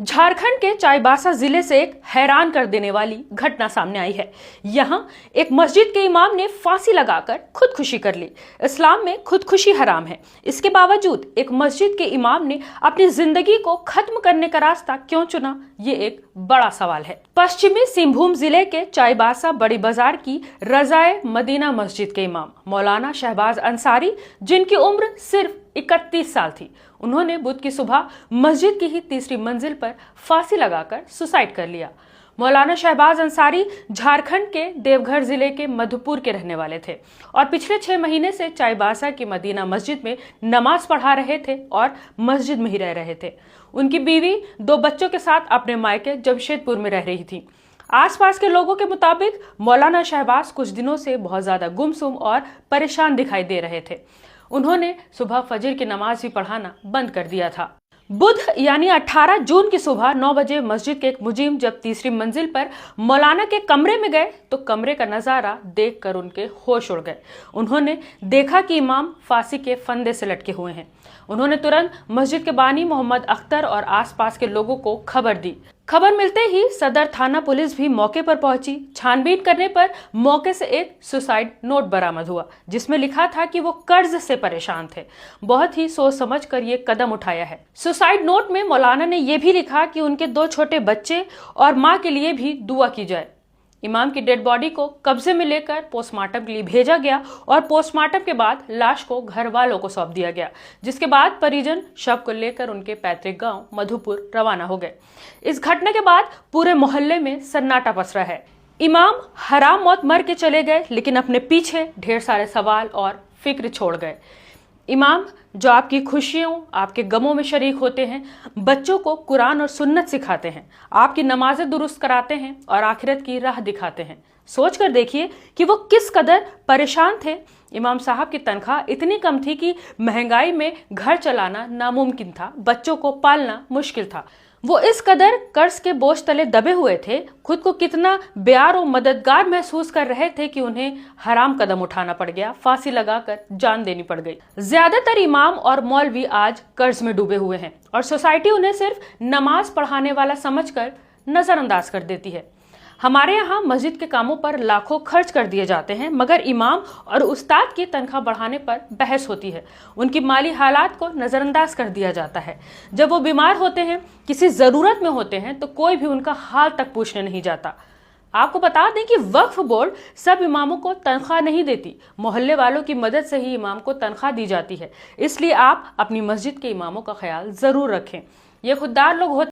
झारखंड के चाईबासा जिले से एक हैरान कर देने वाली घटना सामने आई है। यहाँ एक मस्जिद के इमाम ने फांसी लगाकर खुदकुशी कर ली। इस्लाम में खुदकुशी हराम है। इसके बावजूद एक मस्जिद के इमाम ने अपनी जिंदगी को खत्म करने का रास्ता क्यों चुना, ये एक बड़ा सवाल है। पश्चिमी सिंहभूम जिले के चाईबासा बड़ी बाजार की रजाए मदीना मस्जिद के इमाम मौलाना शहबाज अंसारी, जिनकी उम्र सिर्फ 31 साल थी, उन्होंने बुध की सुबह मस्जिद की ही तीसरी मंजिल पर फांसी लगाकर सुसाइड कर लिया। मौलाना शहबाज अंसारी झारखंड के देवघर जिले के मधुपुर के रहने वाले थे और पिछले 6 महीने से चाईबासा की मदीना मस्जिद में नमाज पढ़ा रहे थे और मस्जिद में ही रह रहे थे। उनकी बीवी 2 बच्चों के साथ अपने मायके जमशेदपुर में रह रही थी। आसपास के लोगों के मुताबिक मौलाना शहबाज कुछ दिनों से बहुत ज्यादा गुमसुम और परेशान दिखाई दे रहे थे। उन्होंने सुबह फजर की नमाज भी पढ़ाना बंद कर दिया था। बुध यानी 18 जून की सुबह 9 बजे मस्जिद के एक मुजीम जब तीसरी मंजिल पर मौलाना के कमरे में गए तो कमरे का नजारा देखकर उनके होश उड़ गए। उन्होंने देखा कि इमाम फांसी के फंदे से लटके हुए हैं। उन्होंने तुरंत मस्जिद के बानी मोहम्मद अख्तर और आसपास के लोगों को खबर दी। खबर मिलते ही सदर थाना पुलिस भी मौके पर पहुंची। छानबीन करने पर मौके से एक सुसाइड नोट बरामद हुआ, जिसमें लिखा था कि वो कर्ज से परेशान थे। बहुत ही सोच समझ कर ये कदम उठाया है। सुसाइड नोट में मौलाना ने यह भी लिखा कि उनके 2 छोटे बच्चे और मां के लिए भी दुआ की जाए। इमाम की डेड बॉडी को कब्जे में लेकर पोस्टमार्टम के लिए भेजा गया और पोस्टमार्टम के बाद लाश को घर वालों को सौंप दिया गया, जिसके बाद परिजन शव को लेकर उनके पैतृक गांव मधुपुर रवाना हो गए। इस घटना के बाद पूरे मोहल्ले में सन्नाटा पसरा है। इमाम हराम मौत मर के चले गए, लेकिन अपने पीछे ढेर सारे सवाल और फिक्र छोड़ गए। इमाम जो आपकी खुशियों, आपके गमों में शरीक होते हैं, बच्चों को कुरान और सुन्नत सिखाते हैं, आपकी नमाजें दुरुस्त कराते हैं और आखिरत की राह दिखाते हैं। सोच कर देखिए कि वो किस कदर परेशान थे। इमाम साहब की तनख्वाह इतनी कम थी कि महंगाई में घर चलाना नामुमकिन था, बच्चों को पालना मुश्किल था। वो इस कदर कर्ज के बोझ तले दबे हुए थे, खुद को कितना बेयार और मददगार महसूस कर रहे थे कि उन्हें हराम कदम उठाना पड़ गया, फांसी लगाकर जान देनी पड़ गई। ज्यादातर इमाम और मौलवी आज कर्ज में डूबे हुए हैं और सोसाइटी उन्हें सिर्फ नमाज पढ़ाने वाला समझकर नजरअंदाज कर देती है। हमारे यहाँ मस्जिद के कामों पर लाखों खर्च कर दिए जाते हैं, मगर इमाम और उस्ताद की तनख्वाह बढ़ाने पर बहस होती है। उनकी माली हालात को नज़रअंदाज कर दिया जाता है। जब वो बीमार होते हैं, किसी ज़रूरत में होते हैं, तो कोई भी उनका हाल तक पूछने नहीं जाता। आपको बता दें कि वक्फ बोर्ड सब इमामों को तनख्वाह नहीं देती, मोहल्ले वालों की मदद से ही इमाम को तनख्वाह दी जाती है। इसलिए आप अपनी मस्जिद के इमामों का ख्याल ज़रूर रखें। ये खुददार लोग होते